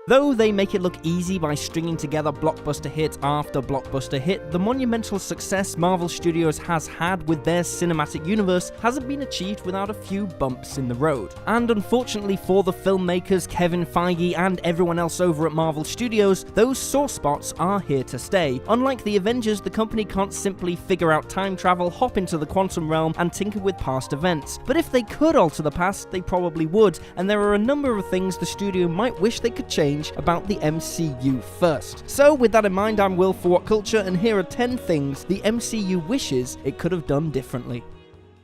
Though they make it look easy by stringing together blockbuster hit after blockbuster hit, the monumental success Marvel Studios has had with their cinematic universe hasn't been achieved without a few bumps in the road. And unfortunately for the filmmakers, Kevin Feige and everyone else over at Marvel Studios, those sore spots are here to stay. Unlike the Avengers, the company can't simply figure out time travel, hop into the quantum realm, and tinker with past events. But if they could alter the past, they probably would, and there are a number of things the studio might wish they could change about the MCU first. So with that in mind, I'm Will for What Culture, and here are 10 things the MCU wishes it could have done differently.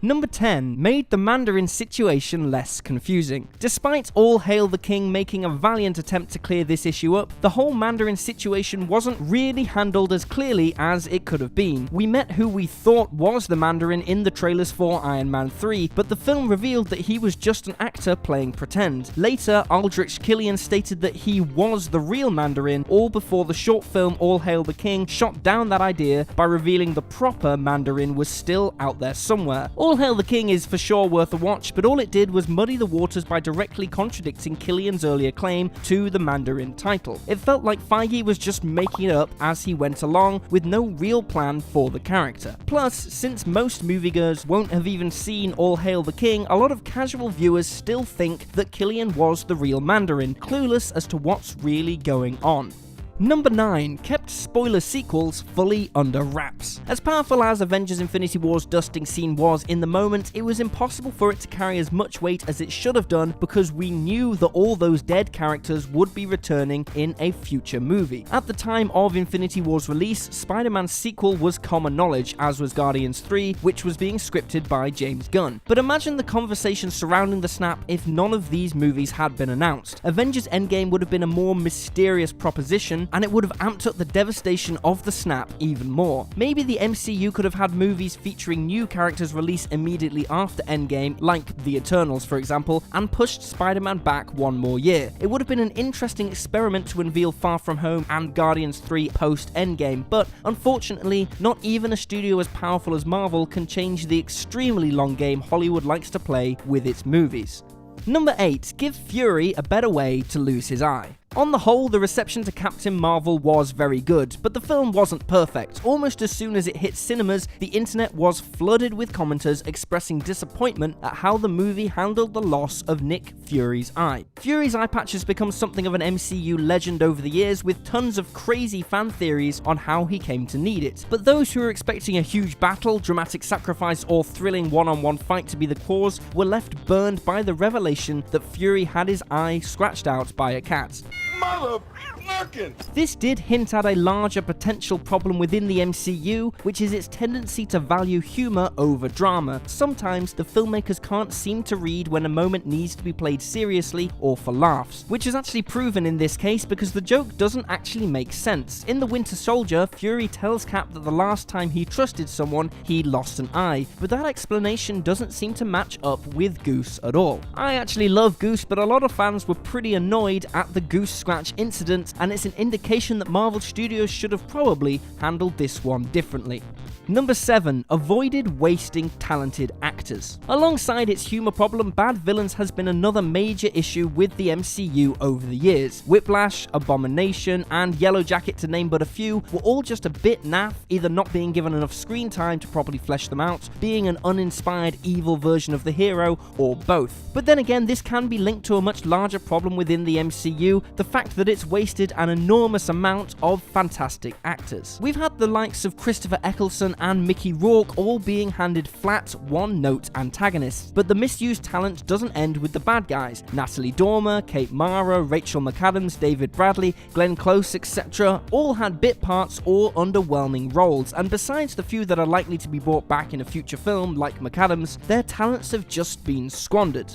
Number 10 made the Mandarin situation less confusing. Despite All Hail the King making a valiant attempt to clear this issue up, the whole Mandarin situation wasn't really handled as clearly as it could have been. We met who we thought was the Mandarin in the trailers for Iron Man 3, but the film revealed that he was just an actor playing pretend. Later, Aldrich Killian stated that he was the real Mandarin, all before the short film All Hail the King shot down that idea by revealing the proper Mandarin was still out there somewhere. All Hail the King is for sure worth a watch, but all it did was muddy the waters by directly contradicting Killian's earlier claim to the Mandarin title. It felt like Feige was just making it up as he went along, with no real plan for the character. Plus, since most moviegoers won't have even seen All Hail the King, a lot of casual viewers still think that Killian was the real Mandarin, clueless as to what's really going on. Number 9 kept spoiler sequels fully under wraps. As powerful as Avengers Infinity War's dusting scene was in the moment, it was impossible for it to carry as much weight as it should have done because we knew that all those dead characters would be returning in a future movie. At the time of Infinity War's release, Spider-Man's sequel was common knowledge, as was Guardians 3, which was being scripted by James Gunn. But imagine the conversation surrounding the snap if none of these movies had been announced. Avengers Endgame would have been a more mysterious proposition, and it would have amped up the devastation of the snap even more. Maybe the MCU could have had movies featuring new characters released immediately after Endgame, like The Eternals for example, and pushed Spider-Man back one more year. It would have been an interesting experiment to unveil Far From Home and Guardians 3 post-Endgame, but unfortunately, not even a studio as powerful as Marvel can change the extremely long game Hollywood likes to play with its movies. Number 8, give Fury a better way to lose his eye. On the whole, the reception to Captain Marvel was very good, but the film wasn't perfect. Almost as soon as it hit cinemas, the internet was flooded with commenters expressing disappointment at how the movie handled the loss of Nick Fury's eye. Fury's eye patch has become something of an MCU legend over the years, with tons of crazy fan theories on how he came to need it. But those who were expecting a huge battle, dramatic sacrifice, or thrilling one-on-one fight to be the cause were left burned by the revelation that Fury had his eye scratched out by a cat. This did hint at a larger potential problem within the MCU, which is its tendency to value humor over drama. Sometimes the filmmakers can't seem to read when a moment needs to be played seriously or for laughs, which is actually proven in this case because the joke doesn't actually make sense. In The Winter Soldier, Fury tells Cap that the last time he trusted someone, he lost an eye, but that explanation doesn't seem to match up with Goose at all. I actually love Goose, but a lot of fans were pretty annoyed at the Goose scratch incident, and it's an indication that Marvel Studios should have probably handled this one differently. Number 7, avoided wasting talented actors. Alongside its humor problem, bad villains has been another major issue with the MCU over the years. Whiplash, Abomination, and Yellow Jacket, to name but a few, were all just a bit naff, either not being given enough screen time to properly flesh them out, being an uninspired evil version of the hero, or both. But then again, this can be linked to a much larger problem within the MCU, the fact that it's wasted an enormous amount of fantastic actors. We've had the likes of Christopher Eccleston and Mickey Rourke all being handed flat, one-note antagonists, but the misused talent doesn't end with the bad guys. Natalie Dormer, Kate Mara, Rachel McAdams, David Bradley, Glenn Close, etc. all had bit parts or underwhelming roles, and besides the few that are likely to be brought back in a future film, like McAdams, their talents have just been squandered.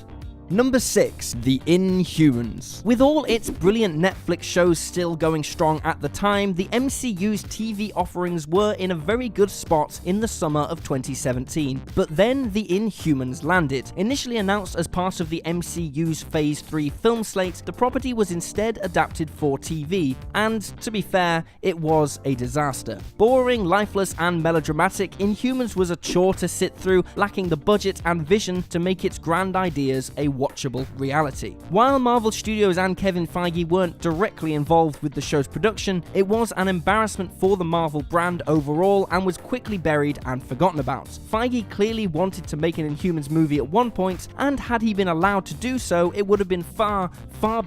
Number 6, The Inhumans. With all its brilliant Netflix shows still going strong at the time, the MCU's TV offerings were in a very good spot in the summer of 2017. But then The Inhumans landed. Initially announced as part of the MCU's Phase 3 film slate, the property was instead adapted for TV, and to be fair, it was a disaster. Boring, lifeless, and melodramatic, Inhumans was a chore to sit through, lacking the budget and vision to make its grand ideas a watchable reality. While Marvel Studios and Kevin Feige weren't directly involved with the show's production, it was an embarrassment for the Marvel brand overall and was quickly buried and forgotten about. Feige clearly wanted to make an Inhumans movie at one point, and had he been allowed to do so, it would have been far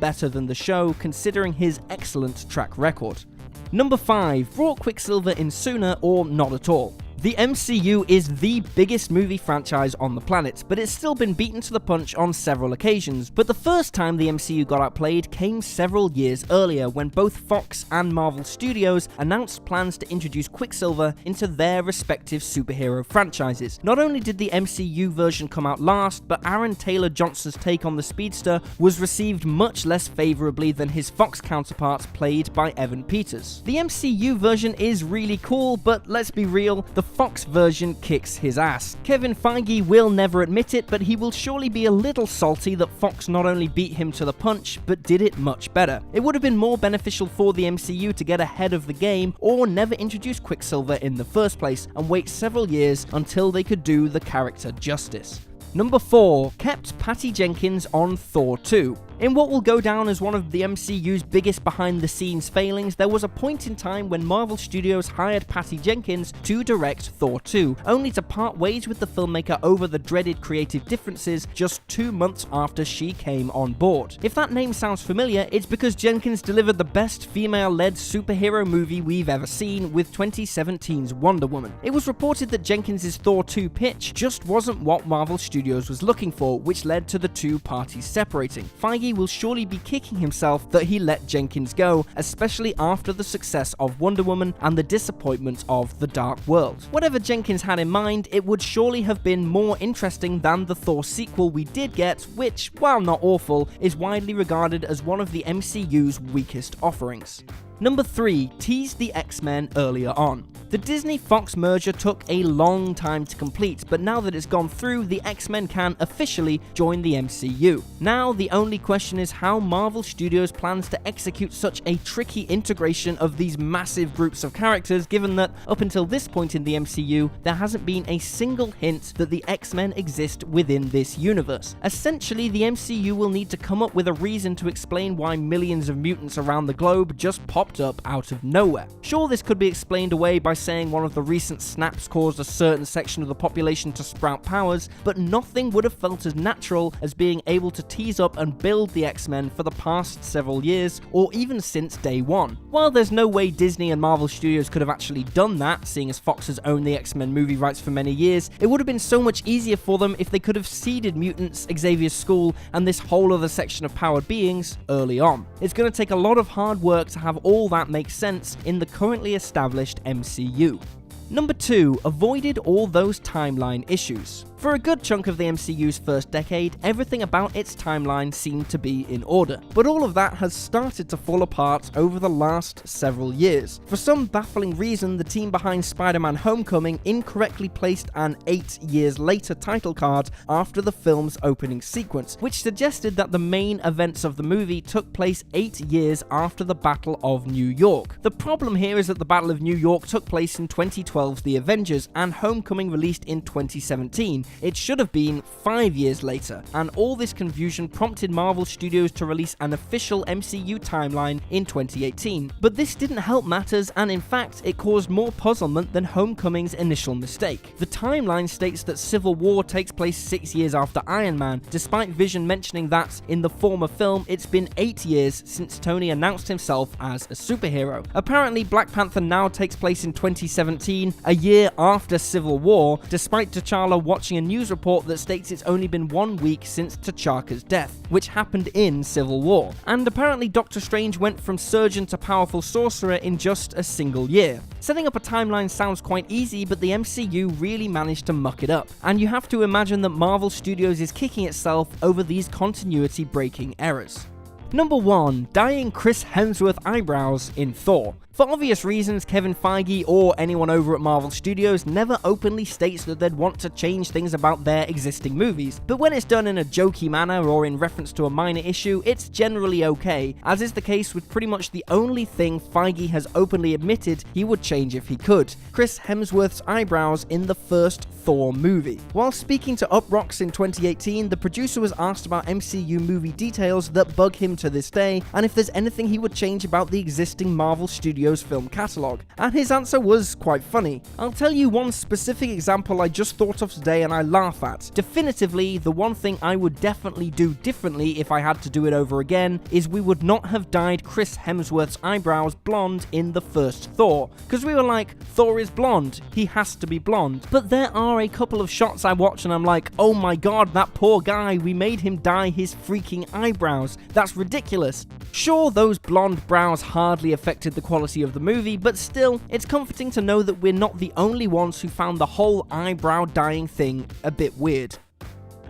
better than the show, considering his excellent track record. Number 5. Brought Quicksilver in sooner or not at all. The MCU is the biggest movie franchise on the planet, but it's still been beaten to the punch on several occasions. But the first time the MCU got outplayed came several years earlier, when both Fox and Marvel Studios announced plans to introduce Quicksilver into their respective superhero franchises. Not only did the MCU version come out last, but Aaron Taylor Johnson's take on the speedster was received much less favourably than his Fox counterpart, played by Evan Peters. The MCU version is really cool, but let's be real, the Fox version kicks his ass. Kevin Feige will never admit it, but he will surely be a little salty that Fox not only beat him to the punch, but did it much better. It would have been more beneficial for the MCU to get ahead of the game, or never introduce Quicksilver in the first place, and wait several years until they could do the character justice. Number 4. Kept Patty Jenkins on Thor 2. In what will go down as one of the MCU's biggest behind-the-scenes failings, there was a point in time when Marvel Studios hired Patty Jenkins to direct Thor 2, only to part ways with the filmmaker over the dreaded creative differences just 2 months after she came on board. If that name sounds familiar, it's because Jenkins delivered the best female-led superhero movie we've ever seen with 2017's Wonder Woman. It was reported that Jenkins' Thor 2 pitch just wasn't what Marvel Studios was looking for, which led to the two parties separating. Feige will surely be kicking himself that he let Jenkins go, especially after the success of Wonder Woman and the disappointment of The Dark World. Whatever Jenkins had in mind, it would surely have been more interesting than the Thor sequel we did get, which, while not awful, is widely regarded as one of the MCU's weakest offerings. Number 3. Teased the X-Men earlier on. The Disney-Fox merger took a long time to complete, but now that it's gone through, the X-Men can officially join the MCU. Now, the only question is how Marvel Studios plans to execute such a tricky integration of these massive groups of characters, given that, up until this point in the MCU, there hasn't been a single hint that the X-Men exist within this universe. Essentially, the MCU will need to come up with a reason to explain why millions of mutants around the globe just popped up out of nowhere. Sure, this could be explained away by saying one of the recent snaps caused a certain section of the population to sprout powers, but nothing would have felt as natural as being able to tease up and build the X-Men for the past several years, or even since day one. While there's no way Disney and Marvel Studios could have actually done that, seeing as Fox has owned the X-Men movie rights for many years, it would have been so much easier for them if they could have seeded mutants, Xavier's School, and this whole other section of powered beings early on. It's going to take a lot of hard work to have all that make sense in the currently established MCU. Number 2. Avoided all those timeline issues. For a good chunk of the MCU's first decade, everything about its timeline seemed to be in order, but all of that has started to fall apart over the last several years. For some baffling reason, the team behind SpiderMan Homecoming incorrectly placed an 8 years later title card after the film's opening sequence, which suggested that the main events of the movie took place 8 years after the Battle of New York. The problem here is that the Battle of New York took place in 2012's The Avengers, and Homecoming released in 2017. It should have been 5 years later, and all this confusion prompted Marvel Studios to release an official MCU timeline in 2018. But this didn't help matters, and in fact, it caused more puzzlement than Homecoming's initial mistake. The timeline states that Civil War takes place 6 years after Iron Man, despite Vision mentioning that, in the former film, it's been 8 years since Tony announced himself as a superhero. Apparently, Black Panther now takes place in 2017, a year after Civil War, despite T'Challa watching a news report that states it's only been 1 week since T'Chaka's death, which happened in Civil War. And apparently Doctor Strange went from surgeon to powerful sorcerer in just a single year. Setting up a timeline sounds quite easy, but the MCU really managed to muck it up, and you have to imagine that Marvel Studios is kicking itself over these continuity-breaking errors. Number 1. Dyeing Chris Hemsworth eyebrows in Thor. For obvious reasons, Kevin Feige or anyone over at Marvel Studios never openly states that they'd want to change things about their existing movies, but when it's done in a jokey manner or in reference to a minor issue, it's generally okay, as is the case with pretty much the only thing Feige has openly admitted he would change if he could: Chris Hemsworth's eyebrows in the first Thor movie. While speaking to Uproxx in 2018, the producer was asked about MCU movie details that bug him to this day, and if there's anything he would change about the existing Marvel Studios film catalogue. And his answer was quite funny. I'll tell you one specific example I just thought of today and I laugh at. Definitively, the one thing I would definitely do differently if I had to do it over again is we would not have dyed Chris Hemsworth's eyebrows blonde in the first Thor. Because we were like, Thor is blonde, he has to be blonde. But there are a couple of shots I watch and I'm like, oh my god, that poor guy, we made him dye his freaking eyebrows. That's ridiculous. Sure, those blonde brows hardly affected the quality of the movie, but still, it's comforting to know that we're not the only ones who found the whole eyebrow dyeing thing a bit weird.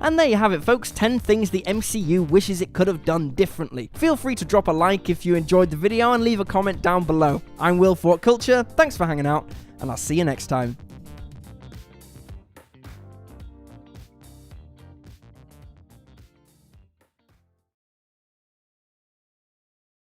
And there you have it, folks, 10 things the MCU wishes it could have done differently. Feel free to drop a like if you enjoyed the video and leave a comment down below. I'm Will for What Culture, thanks for hanging out, and I'll see you next time.